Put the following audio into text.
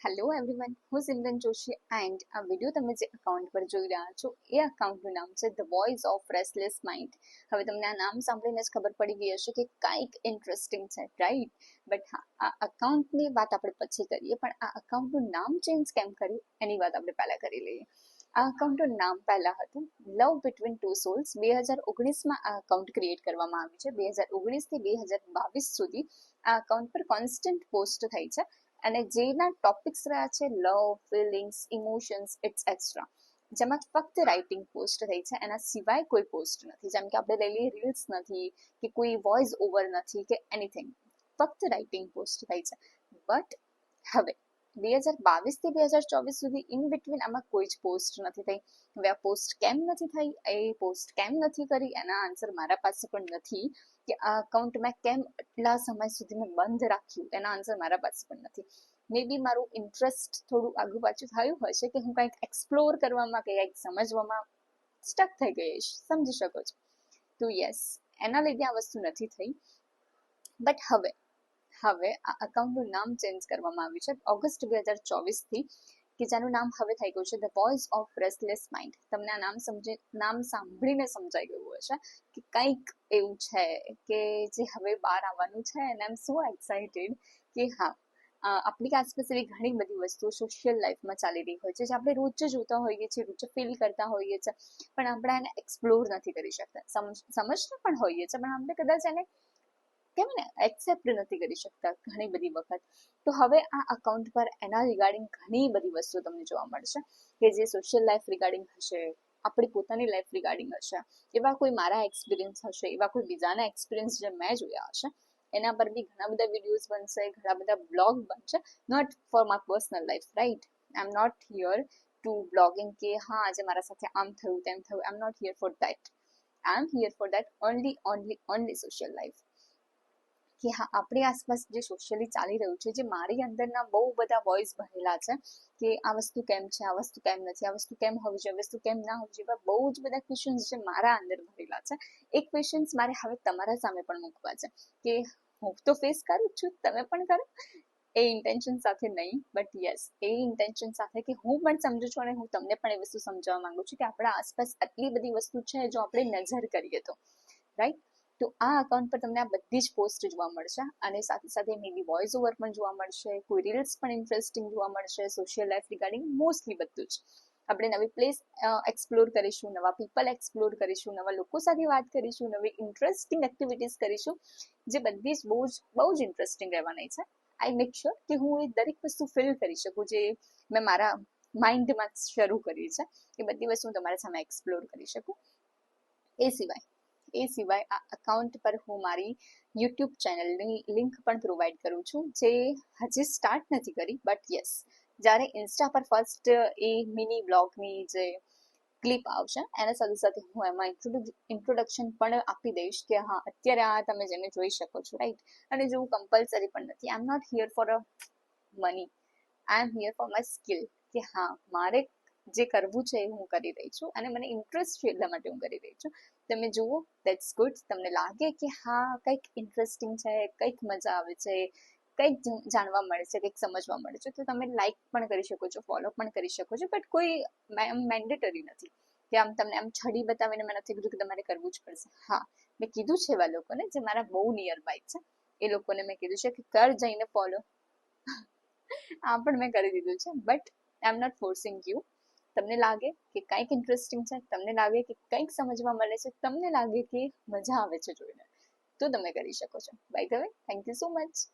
Hello everyone, હું Simran Joshi and આ video તમે જે અકાઉન્ટ પર જોઈ રહ્યા છો એ અકાઉન્ટનું નામ છે the voice of restless mind. હવે તમને આ નામ સાંભળીને જ ખબર પડી ગઈ હશે કે કંઈક ઇન્ટરેસ્ટિંગ છે, રાઈટ? બટ હા, આ અકાઉન્ટની વાત આપણે પછી કરીએ, પણ આ અકાઉન્ટનું નામ ચેન્જ કેમ કર્યું એની વાત આપણે પહેલા કરી લઈએ. આ અકાઉન્ટનું નામ પહેલા હતું લવ બિટવીન ટુ સોલ્સ. 2019માં આ અકાઉન્ટ ક્રિએટ કરવામાં આવ્યું છે. 2019થી 2022 સુધી આ અકાઉન્ટ પર કોન્સ્ટન્ટ પોસ્ટ થઈ છે અને જેના ટોપિક્સ રહ્યા છે લવ, ફિલિંગ્સ, ઇમોશન્સ, ઇટ્સ એક્સ્ટ્રા, જેમાં ફક્ત રાઇટિંગ પોસ્ટ થઈ છે, એના સિવાય કોઈ પોસ્ટ નથી. જેમ કે આપણે લઈ લઈએ રીલ્સ નથી કે કોઈ વોઇસ ઓવર નથી કે એનીથિંગ, ફક્ત રાઇટિંગ પોસ્ટ થઈ છે. બટ હવે 2022થી 2024 સુધી ઇન બિટવીન આમાં કોઈ જ પોસ્ટ નથી થઈ. હવે આ પોસ્ટ કેમ નથી થઈ, એ પોસ્ટ કેમ નથી કરી, એના આન્સર મારા પાસે પણ નથી. કે આ અકાઉન્ટ મેં કેમ એટલા સમય સુધી મેં બંધ રાખ્યું, એના આન્સર મારા પાસે પણ નથી. મે બી મારું ઇન્ટરેસ્ટ થોડું આગુ પાછું થયું હશે કે હું કંઈક એક્સપ્લોર કરવામાં કે કંઈક સમજવામાં સ્ટક થઈ ગઈ, સમજી શકો છો. તો યસ, એના લીધે આ વસ્તુ નથી થઈ. બટ હવે આ અકાઉન્ટનું નામ ચેન્જ કરવામાં આવ્યું છે ઓગસ્ટ 2024થી, કે જેનું નામ હવે થઈ ગયું છે the voice of restless mind. તમને આ નામ સાંભળીને સમજાઈ ગયું હશે કે કંઈક એવું છે કે જે હવે બહાર આવવાનું છે. અને આઈ એમ સો એક્સાઇટેડ કે હા, આપણી આસપાસ એવી ઘણી બધી વસ્તુઓ સોશિયલ લાઈફમાં ચાલી રહી હોય છે જે આપણે રોજ જોતા હોઈએ છીએ, રોજ ફીલ કરતા હોઈએ છીએ, પણ આપણે એને એક્સપ્લોર નથી કરી શકતા. સમજતા પણ હોઈએ છીએ, પણ આપણે કદાચ એને કેમ ને એક્સેપ્ટ નથી કરી શકતા ઘણી બધી વખત. તો હવે આ અકાઉન્ટ પર એના રિગાર્ડિંગ ઘણી બધી વસ્તુઓ તમને જોવા મળશે કે જે સોશિયલ લાઈફ રિગાર્ડિંગ હશે, આપણી પોતાની લાઈફ રિગાર્ડિંગ હશે, એવા કોઈ મારા એક્સપિરિયન્સ હશે, એવા કોઈ બીજાના એક્સપિરિયન્સ જે મેં જોયા હશે, એના પર બી ઘણા બધા વિડીયોઝ બનશે, ઘણા બધા બ્લોગ બનશે. Not for my personal life, right? I am not here to blogging કે હા આજે મારા સાથે આમ થયું તેમ થયું. I am not here for that. I am here for that only social life. કે હા, આપણી આસપાસ જે સોશિયલી ચાલી રહ્યું છે, જે મારી અંદરના બહુ બધા વોઇસ ભરેલા છે કે આ વસ્તુ કેમ છે, આ વસ્તુ કેમ નથી, આ વસ્તુ કેમ હોવી જોઈએ, આ વસ્તુ કેમ ના હોવી જોઈએ, એવા બહુ જ બધા ક્વેશ્ચન્સ જે મારા અંદર ભરેલા છે. એ ક્વેશ્ચન્સ મારે હવે તમારા સામે પણ મૂકવા છે કે હું તો ફેસ કરું જ છું, તમે પણ કરો. એ ઇન્ટેન્શન સાથે નહીં, બટ યસ, એ ઇન્ટેન્શન સાથે કે હું પણ સમજુ છું અને હું તમને પણ એ વસ્તુ સમજાવવા માંગુ છું કે આપણા આસપાસ આટલી બધી વસ્તુ છે જો આપણે નજર કરીએ તો, રાઈટ? તો આ અકાઉન્ટ પર તમને આ બધી જ પોસ્ટ જોવા મળશે અને સાથે સાથે મે બી વોઇસ ઓવર પણ જોવા મળશે, કોઈ રીલ્સ પણ ઇન્ટરેસ્ટિંગ જોવા મળશે, સોશિયલ લાઈફ રિગાર્ડિંગ મોસ્ટલી બધું જ. આપણે નવી પ્લેસ એક્સપ્લોર કરીશું, નવા પીપલ એક્સપ્લોર કરીશું, નવા લોકો સાથે વાત કરીશું, નવી ઇન્ટરેસ્ટિંગ એક્ટિવિટીઝ કરીશું, જે બધી જ બહુ જ ઇન્ટરેસ્ટિંગ રહેવાની છે. આઈ મેક શ્યોર કે હું એ દરેક વસ્તુ ફીલ કરી શકું જે મેં મારા માઇન્ડમાં શરૂ કરી છે, એ બધી વસ્તુ હું તમારા સામે એક્સપ્લોર કરી શકું. એ સિવાય આ અકાઉન્ટ પર હું મારી યુટ્યુબ ચેનલની લિંક પણ પ્રોવાઈડ કરું છું, જે હજી સ્ટાર્ટ નથી કરી. બટ યસ, જ્યારે ઇન્સ્ટા પર ફર્સ્ટ એ મિની બ્લોગની જે ક્લિપ આવશે એના સાથે સાથે હું એમાં ઇન્ટ્રોડક્શન પણ આપી દઈશ કે હા અત્યારે આ તમે જેને જોઈ શકો છો, રાઈટ? અને જો કમ્પલસરી પણ નથી. I am not here for a money, I am here for my skill. કે હા, મારે જે કરવું છે એ હું કરી રહી છું અને મને ઇન્ટરેસ્ટ છે એટલા માટે હું કરી રહી છું. તમે જુઓ, દેટ્સ ગુડ. તમને લાગે કે હા કંઈક ઇન્ટરેસ્ટિંગ છે, કંઈક મજા આવે છે, કંઈક જાણવા મળે છે, કંઈક સમજવા મળે છે, તો તમે લાઈક પણ કરી શકો છો, ફોલો પણ કરી શકો છો. બટ કોઈ મેન્ડેટરી નથી કે આમ તમને આમ છડી બતાવીને મેં નથી કીધું કે તમારે કરવું જ પડશે. હા, મેં કીધું છે એવા લોકોને જે મારા બહુ નિયર બાય છે, એ લોકોને મેં કીધું છે કે કર જઈને ફોલો. આ પણ મેં કરી દીધું છે. But I am not forcing you. તમને લાગે કે કંઈક ઇન્ટરેસ્ટિંગ છે, તમને લાગે કે કંઈક સમજવા મળે છે, તમને લાગે કે મજા આવે છે જોઈને, તો તમે કરી શકો છો. By the way, thank you so much.